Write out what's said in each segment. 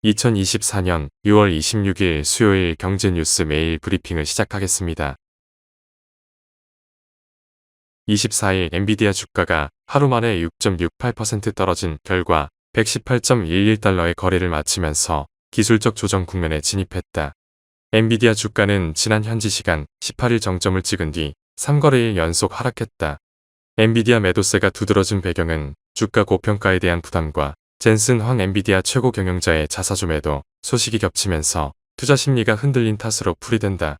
2024년 6월 26일 수요일 경제뉴스 메일 브리핑을 시작하겠습니다. 24일 엔비디아 주가가 하루 만에 6.68% 떨어진 결과 118.11달러의 거래를 마치면서 기술적 조정 국면에 진입했다. 엔비디아 주가는 지난 현지 시간 18일 정점을 찍은 뒤 3거래일 연속 하락했다. 엔비디아 매도세가 두드러진 배경은 주가 고평가에 대한 부담과 젠슨 황 엔비디아 최고 경영자의 자사주 매도 소식이 겹치면서 투자 심리가 흔들린 탓으로 풀이된다.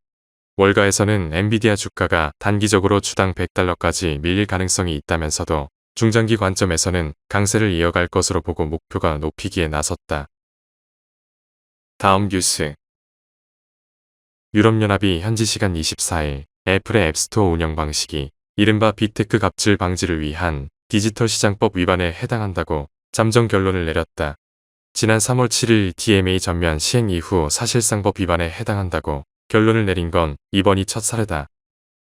월가에서는 엔비디아 주가가 단기적으로 주당 100달러까지 밀릴 가능성이 있다면서도 중장기 관점에서는 강세를 이어갈 것으로 보고 목표가 높이기에 나섰다. 다음 뉴스. 유럽연합이 현지 시간 24일 애플의 앱스토어 운영 방식이 이른바 빅테크 갑질 방지를 위한 디지털 시장법 위반에 해당한다고 잠정 결론을 내렸다. 지난 3월 7일 DMA 전면 시행 이후 사실상법 위반에 해당한다고 결론을 내린 건 이번이 첫 사례다.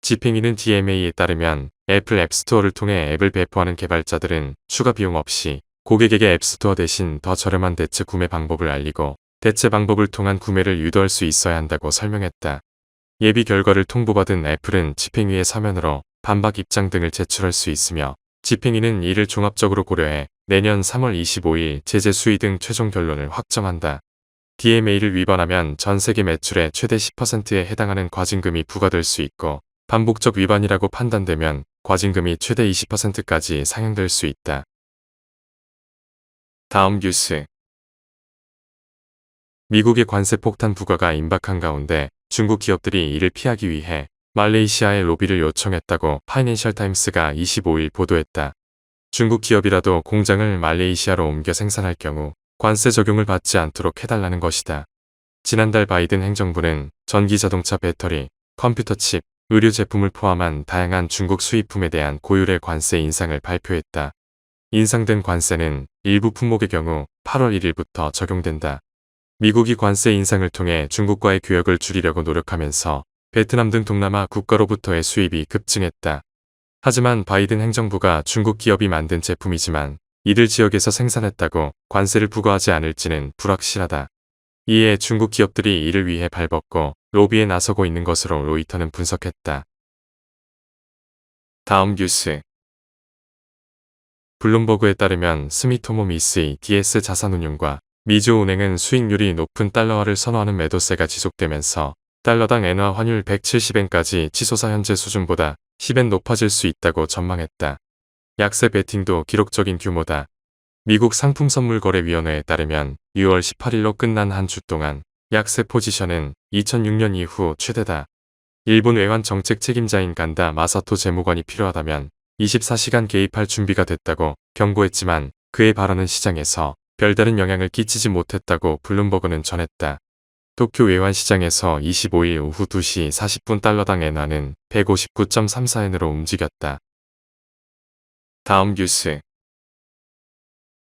집행위는 DMA에 따르면 애플 앱스토어를 통해 앱을 배포하는 개발자들은 추가 비용 없이 고객에게 앱스토어 대신 더 저렴한 대체 구매 방법을 알리고 대체 방법을 통한 구매를 유도할 수 있어야 한다고 설명했다. 예비 결과를 통보받은 애플은 집행위의 서면으로 반박 입장 등을 제출할 수 있으며 집행위는 이를 종합적으로 고려해 내년 3월 25일 제재 수위 등 최종 결론을 확정한다. DMA를 위반하면 전 세계 매출의 최대 10%에 해당하는 과징금이 부과될 수 있고 반복적 위반이라고 판단되면 과징금이 최대 20%까지 상향될 수 있다. 다음 뉴스. 미국의 관세 폭탄 부과가 임박한 가운데 중국 기업들이 이를 피하기 위해 말레이시아에 로비를 요청했다고 파이낸셜 타임스가 25일 보도했다. 중국 기업이라도 공장을 말레이시아로 옮겨 생산할 경우 관세 적용을 받지 않도록 해달라는 것이다. 지난달 바이든 행정부는 전기자동차 배터리, 컴퓨터 칩, 의류 제품을 포함한 다양한 중국 수입품에 대한 고율의 관세 인상을 발표했다. 인상된 관세는 일부 품목의 경우 8월 1일부터 적용된다. 미국이 관세 인상을 통해 중국과의 교역을 줄이려고 노력하면서 베트남 등 동남아 국가로부터의 수입이 급증했다. 하지만 바이든 행정부가 중국 기업이 만든 제품이지만 이들 지역에서 생산했다고 관세를 부과하지 않을지는 불확실하다. 이에 중국 기업들이 이를 위해 발벗고 로비에 나서고 있는 것으로 로이터는 분석했다. 다음 뉴스. 블룸버그에 따르면 스미토모 미쓰이 DS 자산운용과 미주은행은 수익률이 높은 달러화를 선호하는 매도세가 지속되면서 달러당 엔화 환율 170엔까지 치솟아 현재 수준보다 10엔 높아질 수 있다고 전망했다. 약세 베팅도 기록적인 규모다. 미국 상품선물거래위원회에 따르면 6월 18일로 끝난 한 주 동안 약세 포지션은 2006년 이후 최대다. 일본 외환 정책 책임자인 간다 마사토 재무관이 필요하다면 24시간 개입할 준비가 됐다고 경고했지만 그의 발언은 시장에서 별다른 영향을 끼치지 못했다고 블룸버그는 전했다. 도쿄 외환시장에서 25일 오후 2시 40분 달러당 엔화는 159.34엔으로 움직였다. 다음 뉴스.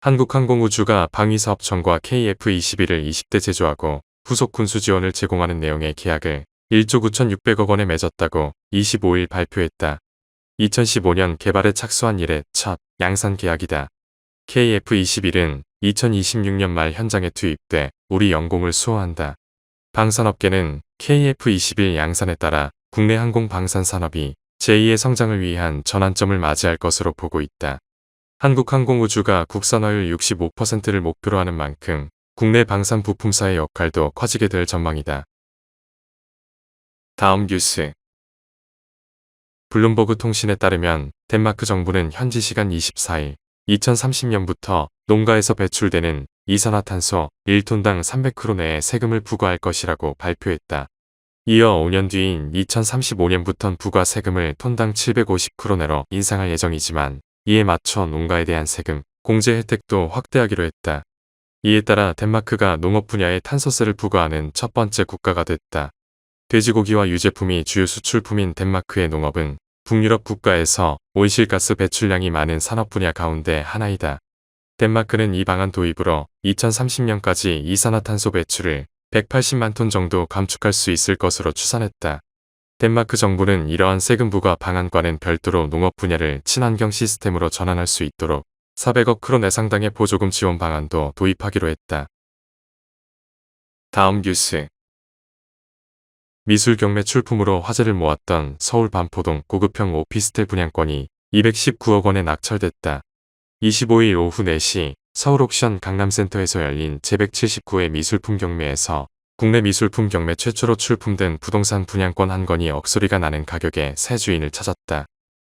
한국항공우주가 방위사업청과 KF-21을 20대 제조하고 후속 군수 지원을 제공하는 내용의 계약을 1조 9,600억 원에 맺었다고 25일 발표했다. 2015년 개발에 착수한 이래 첫 양산 계약이다. KF-21은 2026년 말 현장에 투입돼 우리 영공을 수호한다. 방산업계는 KF-21 양산에 따라 국내 항공 방산 산업이 제2의 성장을 위한 전환점을 맞이할 것으로 보고 있다. 한국항공우주가 국산화율 65%를 목표로 하는 만큼 국내 방산 부품사의 역할도 커지게 될 전망이다. 다음 뉴스. 블룸버그 통신에 따르면 덴마크 정부는 현지 시간 24일 2030년부터 농가에서 배출되는 이산화탄소 1톤당 300kg 내에 세금을 부과할 것이라고 발표했다. 이어 5년 뒤인 2035년부턴 부과 세금을 톤당 750kg 내로 인상할 예정이지만 이에 맞춰 농가에 대한 세금, 공제 혜택도 확대하기로 했다. 이에 따라 덴마크가 농업 분야에 탄소세를 부과하는 첫 번째 국가가 됐다. 돼지고기와 유제품이 주요 수출품인 덴마크의 농업은 북유럽 국가에서 온실가스 배출량이 많은 산업 분야 가운데 하나이다. 덴마크는 이 방안 도입으로 2030년까지 이산화탄소 배출을 180만 톤 정도 감축할 수 있을 것으로 추산했다. 덴마크 정부는 이러한 세금 부과 방안과는 별도로 농업 분야를 친환경 시스템으로 전환할 수 있도록 400억 크론 예상당의 보조금 지원 방안도 도입하기로 했다. 다음 뉴스. 미술 경매 출품으로 화제를 모았던 서울 반포동 고급형 오피스텔 분양권이 219억 원에 낙찰됐다. 25일 오후 4시 서울 옥션 강남센터에서 열린 제179회 미술품 경매에서 국내 미술품 경매 최초로 출품된 부동산 분양권 한 건이 억소리가 나는 가격에 새 주인을 찾았다.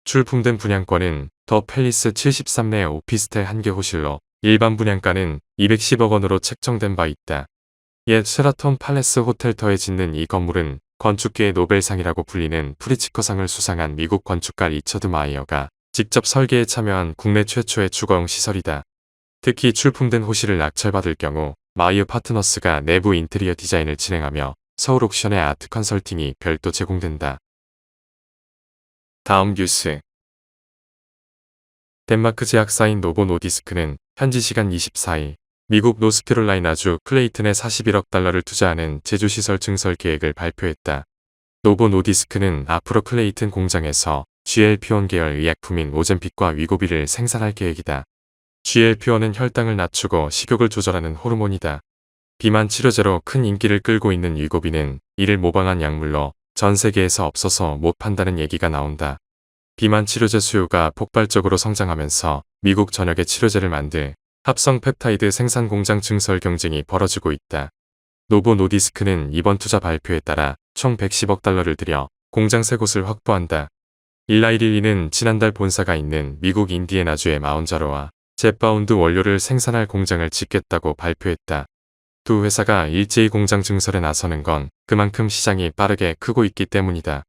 출품된 분양권은 더 팰리스 73내 오피스텔 1개 호실로 일반 분양가는 210억 원으로 책정된 바 있다. 옛 쉐라톤 팔레스 호텔터에 짓는 이 건물은 건축계의 노벨상이라고 불리는 프리츠커상을 수상한 미국 건축가 리처드 마이어가 직접 설계에 참여한 국내 최초의 주거용 시설이다. 특히 출품된 호실을 낙찰받을 경우 마이어 파트너스가 내부 인테리어 디자인을 진행하며 서울 옥션의 아트 컨설팅이 별도 제공된다. 다음 뉴스. 덴마크 제약사인 노보 노디스크는 현지 시간 24일 미국 노스캐롤라이나주 클레이튼에 41억 달러를 투자하는 제조시설 증설 계획을 발표했다. 노보 노디스크는 앞으로 클레이튼 공장에서 GLP-1 계열 의약품인 오젬픽과 위고비를 생산할 계획이다. GLP-1은 혈당을 낮추고 식욕을 조절하는 호르몬이다. 비만 치료제로 큰 인기를 끌고 있는 위고비는 이를 모방한 약물로 전 세계에서 없어서 못 판다는 얘기가 나온다. 비만 치료제 수요가 폭발적으로 성장하면서 미국 전역에 치료제를 만들 합성 펩타이드 생산 공장 증설 경쟁이 벌어지고 있다. 노보 노디스크는 이번 투자 발표에 따라 총 110억 달러를 들여 공장 3곳을 확보한다. 일라이릴리는 지난달 본사가 있는 미국 인디애나주의 마운자로와 젯바운드 원료를 생산할 공장을 짓겠다고 발표했다. 두 회사가 일제히 공장 증설에 나서는 건 그만큼 시장이 빠르게 크고 있기 때문이다.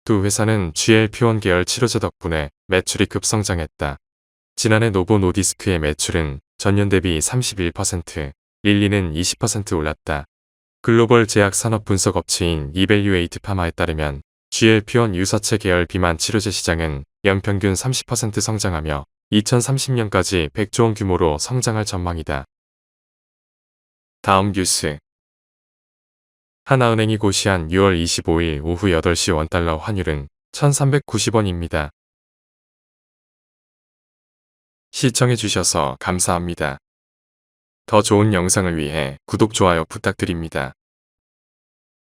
두 회사는 GLP-1 계열 치료제 덕분에 매출이 급성장했다. 지난해 노보 노디스크의 매출은 전년 대비 31%, 릴리는 20% 올랐다. 글로벌 제약 산업 분석 업체인 이벨류에이트 파마에 따르면 GLP-1 유사체 계열 비만 치료제 시장은 연평균 30% 성장하며 2030년까지 100조 원 규모로 성장할 전망이다. 다음 뉴스. 하나은행이 고시한 6월 25일 오후 8시 원달러 환율은 1390원입니다. 시청해주셔서 감사합니다. 더 좋은 영상을 위해 구독, 좋아요 부탁드립니다.